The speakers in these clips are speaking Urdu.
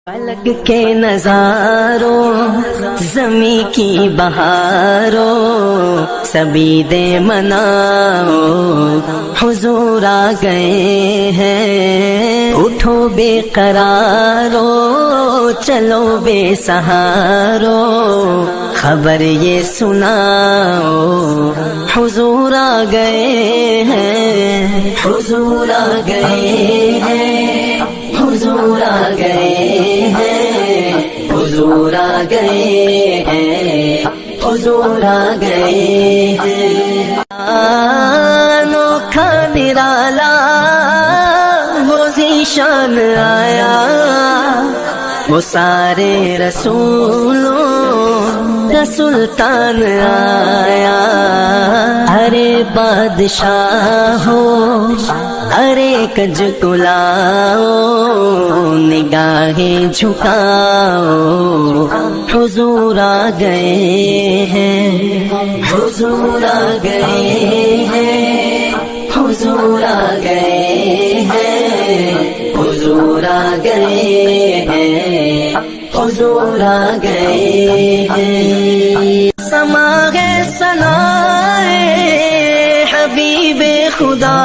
فلک کے نظاروں زمیں کی بہاروں سبھی دے مناؤ حضور آ گئے ہیں، اٹھو بے قرارو چلو بے سہارو خبر یہ سناؤ حضور آ گئے ہیں، حضور آ گئے ہیں، حضور آ گئے ہیں، حضور آ گئے ہیں، حضور آ گئے ہیں۔ انوکھا نرالا وہ ذیشان آیا، وہ سارے رسولوں کا سلطان آیا، ارے بادشاہ ہو ارے کج کلاؤ نگاہیں جھکاؤ حضور آ گئے ہیں، حضور آ گئے ہیں، حضور آ گئے ہیں، حضور آ گئے ہیں، حضور آ گئے ہیں۔ سما ہے ثنائے حبیب خدا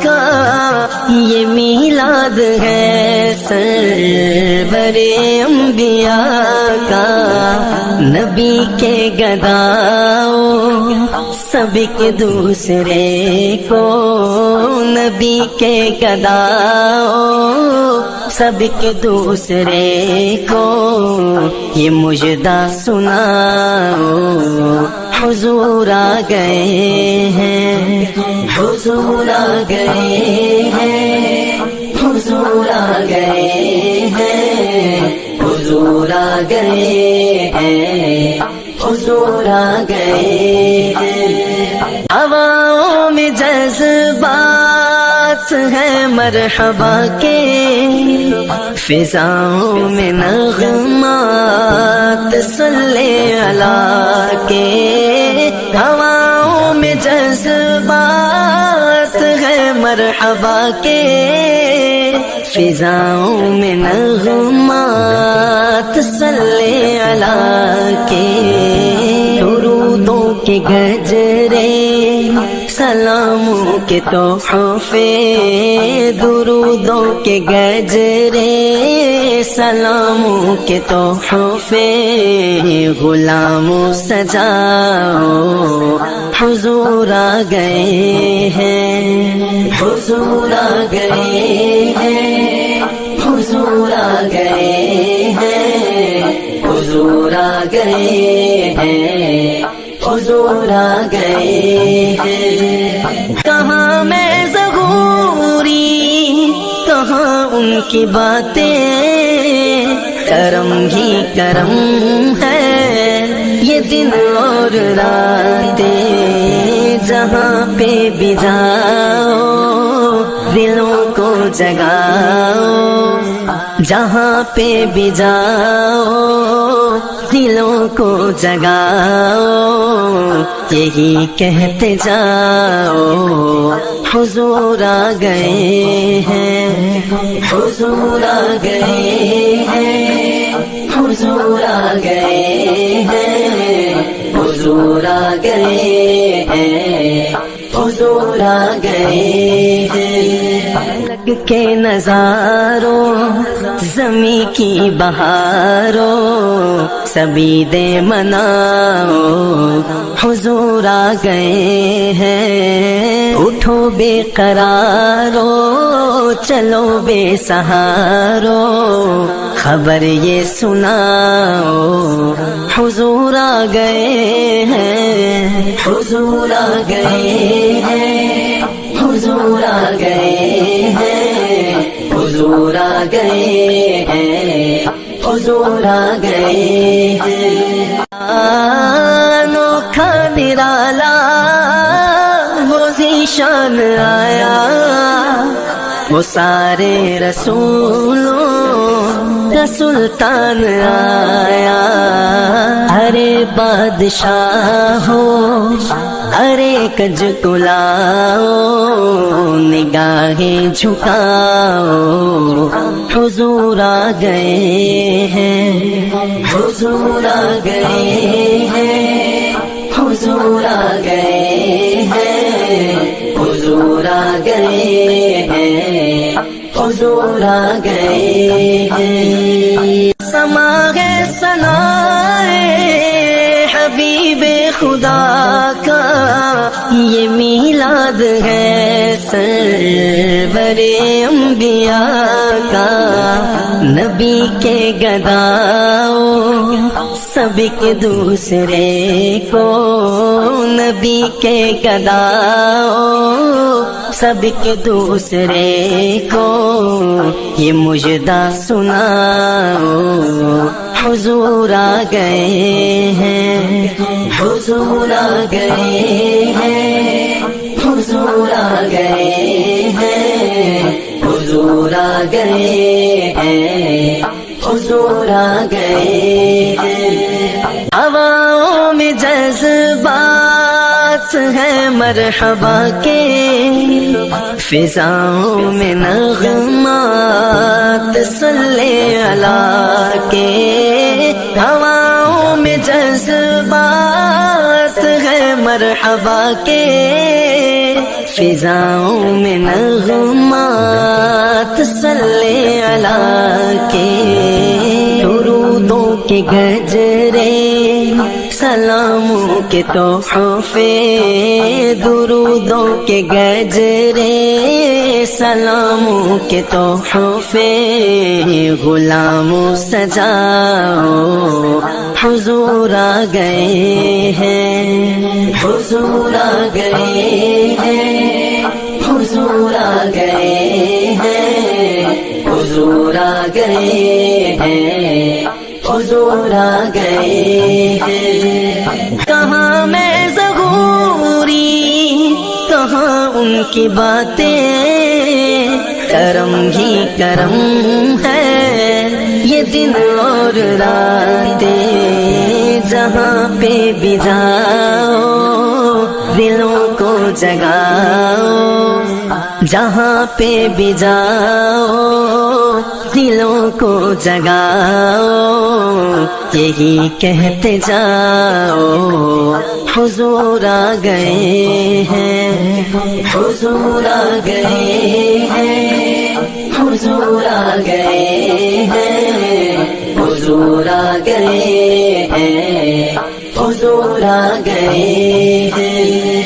کا، یہ میلاد ہے سرور انبیاء کا، نبی کے گداؤ سب ایک دوسرے کو، نبی کے گداؤ سب ایک دوسرے کو یہ مجدہ سناؤ حضور آ گئے ہیں، حضور آ گئے ہیں، حضور آ گئے ہیں، حضور آ گئے ہیں، حضور آ گئے ہیں۔ ہواؤں میں جذبات ہیں مرحبا کے، فضاؤں میں نغمات صلی علی کے، ہواؤں میں جذبات ہیں مرحبا کے، فضاؤں میں نغمات صلی علی کے، درودوں کے گجرے سلاموں کے تحفے، درودوں کے گجرے سلاموں کے تحفے، غلاموں سجاؤ حضور آ گئے ہیں، حضور آ گئے ہیں، حضور آ گئے ہیں، حضور آ گئے ہیں، حضور آ گئے ہیں۔ کہاں میں ظہوری کہاں ان کی باتیں، کرم ہی کرم ہے یہ دن اور راتیں، جہاں پہ بھی جاؤ دلوں کو جگاؤ، جہاں پہ بھی جاؤ دلوں کو جگاؤ، یہی کہتے جاؤ حضور آ گئے ہیں، حضور آ گئے ہیں، حضور آ گئے ہیں، حضور آ گئے ہیں، حضور آ گئے ہیں۔ فلک کے نظاروں زمیں کی بہاروں سبھی دے مناؤ حضور آ گئے ہیں، اٹھو بے قرارو چلو بے سہارو خبر یہ سناؤ حضور آ گئے ہیں، حضور آ گئے ہیں، حضور آ گئے ہیں، حضور آ گئے ہیں، حضور آ گئے ہیں۔ انوکھا نرالا وہ ذیشان آیا، وہ سارے رسولوں کا سلطان آیا. ارے بادشاہ ہو ارے کج کو لاؤ نگاہیں جھکاؤ حضور آ گئے ہیں حضور آ گئے ہیں حضور آ گئے ہیں حضور آ گئے ہیں حضور آ گئے ہیں. سما ہے ثنائے حبیب خدا کا یہ میلاد ہے سرور انبیاء کا. نبی کے گداؤں سب کے دوسرے کو نبی کے گداؤں سب کے دوسرے کو یہ مجدہ سناؤ حضور آ گئے ہیں حضور آ گئے ہیں حضور آ گئے ہیں حضور آ گئے ہیں حضور آ گئے ہیں. ہواؤں میں جذبات ہیں مرحبا کے فضاؤں میں نغمات صلی اللہ کے. ہواؤں میں جذبات ہیں مرحبا کے فضاؤں میں نغمات صلی اللہ کے. درودوں کے گجرے سلاموں کے تحفے درودوں کے گجرے سلاموں کے تحفے غلاموں سجاؤ حضور آ گئے ہیں حضور آ گئے ہیں حضور آ گئے ہیں حضور آ گئے ہیں حضور آ گئے ہیں. کہاں میں ظہوری کہاں ان کی باتیں کرم ہی کرم ہے یہ دن اور راتیں. جہاں پہ بھی جاؤ دلوں کو جگاؤ جہاں پہ بھی جاؤ دلوں کو جگاؤ یہی کہتے جاؤ حضور آ گئے ہیں حضور آ گئے ہیں حضور آ گئے ہیں حضور آ گئے ہیں حضور آ گئے ہیں.